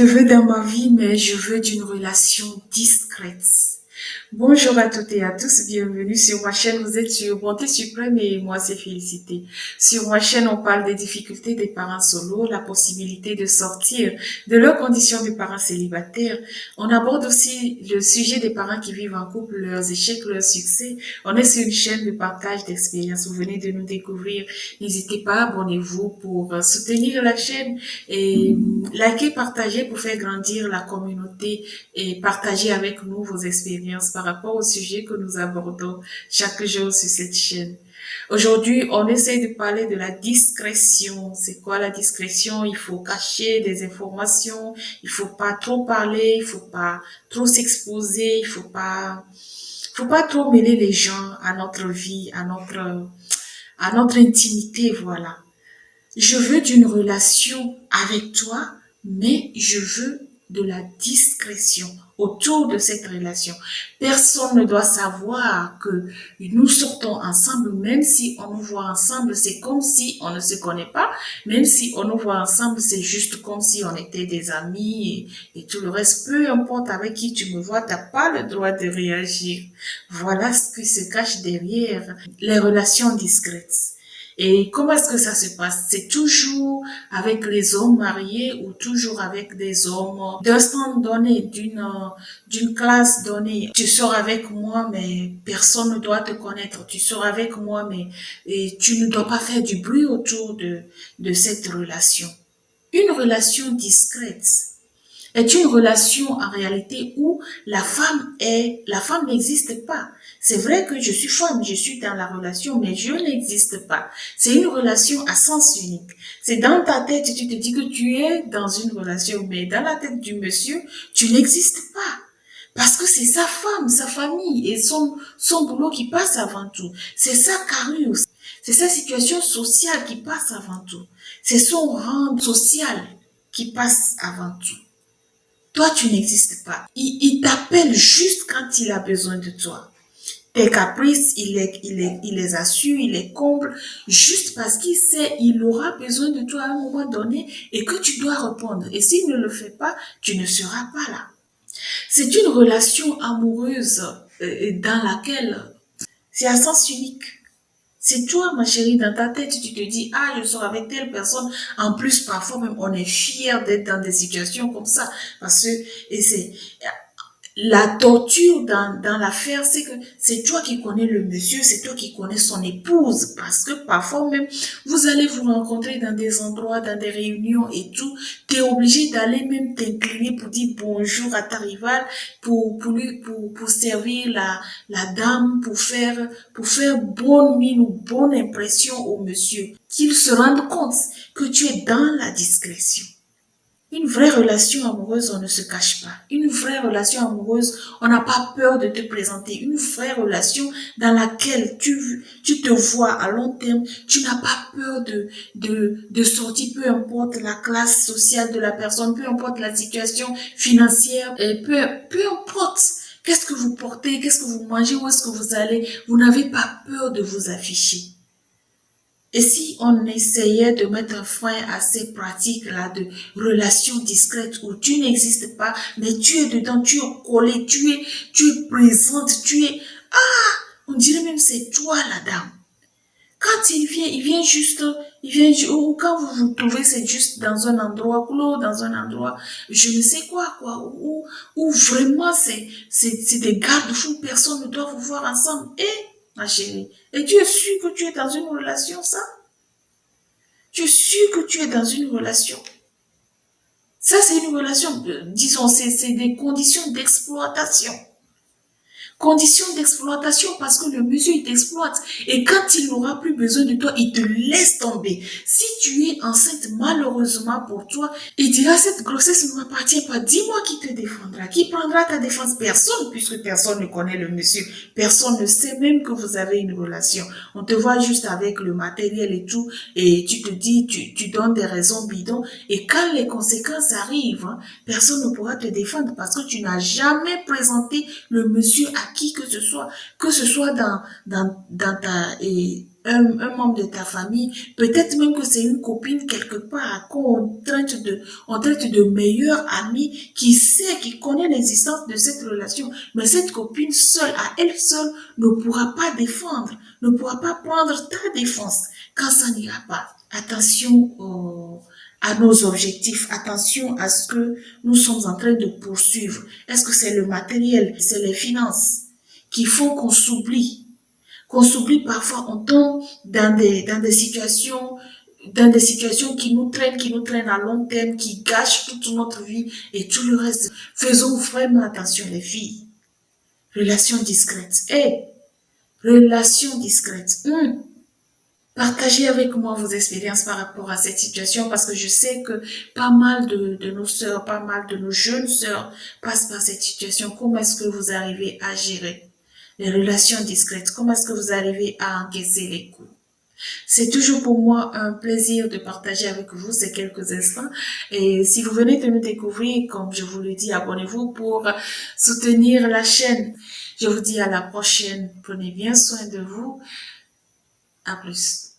te veux dans ma vie, mais je veux d'une relation discrète. Bonjour à toutes et à tous, bienvenue sur ma chaîne. Vous êtes sur Bonté Suprême et moi c'est Félicité. Sur ma chaîne, on parle des difficultés des parents solos, la possibilité de sortir de leurs conditions de parents célibataires. On aborde aussi le sujet des parents qui vivent en couple, leurs échecs, leurs succès. On est sur une chaîne de partage d'expériences. Vous venez de nous découvrir. N'hésitez pas, abonnez-vous pour soutenir la chaîne et likez, partagez pour faire grandir la communauté et partagez avec nous vos expériences par rapport au sujet que nous abordons chaque jour sur cette chaîne. Aujourd'hui, on essaie de parler de la discrétion. C'est quoi la discrétion? Il faut cacher des informations, il faut pas trop parler, il faut pas trop s'exposer, faut pas trop mêler les gens à notre vie, à notre intimité, voilà. Je veux d'une relation avec toi, mais je veux de la discrétion autour de cette relation. Personne ne doit savoir que nous sortons ensemble, même si on nous voit ensemble, c'est comme si on ne se connaît pas, même si on nous voit ensemble, c'est juste comme si on était des amis et tout le reste. Peu importe avec qui tu me vois, t'as pas le droit de réagir. Voilà ce qui se cache derrière les relations discrètes. Et comment est-ce que ça se passe? C'est toujours avec les hommes mariés ou toujours avec des hommes d'un stand donné, d'une classe donnée. Tu sors avec moi, mais personne ne doit te connaître. Tu sors avec moi, mais tu ne dois pas faire du bruit autour de cette relation. Une relation discrète est une relation en réalité où la femme n'existe pas. C'est vrai que je suis femme, je suis dans la relation, mais je n'existe pas. C'est une relation à sens unique. C'est dans ta tête, tu te dis que tu es dans une relation, mais dans la tête du monsieur, tu n'existes pas. Parce que c'est sa femme, sa famille et son boulot qui passe avant tout. C'est sa carrure, c'est sa situation sociale qui passe avant tout. C'est son rang social qui passe avant tout. Toi, tu n'existes pas. Il t'appelle juste quand il a besoin de toi. Tes caprices, il les assure, il les comble, juste parce qu'il sait, il aura besoin de toi à un moment donné et que tu dois répondre. Et s'il ne le fait pas, tu ne seras pas là. C'est une relation amoureuse dans laquelle c'est à sens unique. C'est toi, ma chérie, dans ta tête, tu te dis, ah, je sors avec telle personne. En plus, parfois même, on est fier d'être dans des situations comme ça. Parce que, et c'est, la torture dans l'affaire, c'est que c'est toi qui connais le monsieur, c'est toi qui connais son épouse. Parce que parfois même, vous allez vous rencontrer dans des endroits, dans des réunions et tout. Tu es obligé d'aller même t'incliner pour dire bonjour à ta rivale, pour servir la dame, pour faire bonne mine ou bonne impression au monsieur. Qu'il se rende compte que tu es dans la discrétion. Une vraie relation amoureuse, on ne se cache pas. Une vraie relation amoureuse, on n'a pas peur de te présenter. Une vraie relation dans laquelle tu te vois à long terme, tu n'as pas peur de sortir, peu importe la classe sociale de la personne, peu importe la situation financière, et peu importe qu'est-ce que vous portez, qu'est-ce que vous mangez, où est-ce que vous allez, vous n'avez pas peur de vous afficher. Et si on essayait de mettre un frein à ces pratiques-là de relations discrètes où tu n'existes pas, mais tu es dedans, tu es collé, tu es présente, on dirait même c'est toi la dame. Quand ou quand vous vous trouvez, c'est juste dans un endroit clos, dans un endroit, je ne sais quoi, où vraiment c'est des garde-fous, personne ne doit vous voir ensemble. Ma chérie, et tu es sûr que tu es dans une relation, ça? Tu es sûr que tu es dans une relation? Ça, c'est une relation, disons, c'est des conditions d'exploitation. Conditions d'exploitation parce que le monsieur, il t'exploite. Et quand il n'aura plus besoin de toi, il te laisse tomber. Si tu es enceinte, malheureusement pour toi, il dira cette grossesse ne m'appartient pas. Dis-moi qui te défendra, qui prendra ta défense. Personne, puisque personne ne connaît le monsieur. Personne ne sait même que vous avez une relation. On te voit juste avec le matériel et tout, et tu te dis, tu donnes des raisons bidons. Et quand les conséquences arrivent, personne ne pourra te défendre parce que tu n'as jamais présenté le monsieur à qui que ce soit dans un membre de ta famille, peut-être même que c'est une copine quelque part on traite de meilleure amie qui sait, qui connaît l'existence de cette relation. Mais cette copine seule, à elle seule, ne pourra pas défendre, ne pourra pas prendre ta défense quand ça n'ira pas. Attention à nos objectifs, attention à ce que nous sommes en train de poursuivre. Est-ce que c'est le matériel, c'est les finances qui font qu'on s'oublie parfois, on tombe dans des situations qui nous traînent à long terme, qui gâchent toute notre vie et tout le reste. Faisons vraiment attention, les filles. Relation discrète. Relation discrète. Partagez avec moi vos expériences par rapport à cette situation parce que je sais que pas mal de nos sœurs, pas mal de nos jeunes sœurs passent par cette situation. Comment est-ce que vous arrivez à gérer les relations discrètes? Comment est-ce que vous arrivez à encaisser les coups? C'est toujours pour moi un plaisir de partager avec vous ces quelques instants. Et si vous venez de nous découvrir, comme je vous le dis, abonnez-vous pour soutenir la chaîne. Je vous dis à la prochaine. Prenez bien soin de vous. À plus.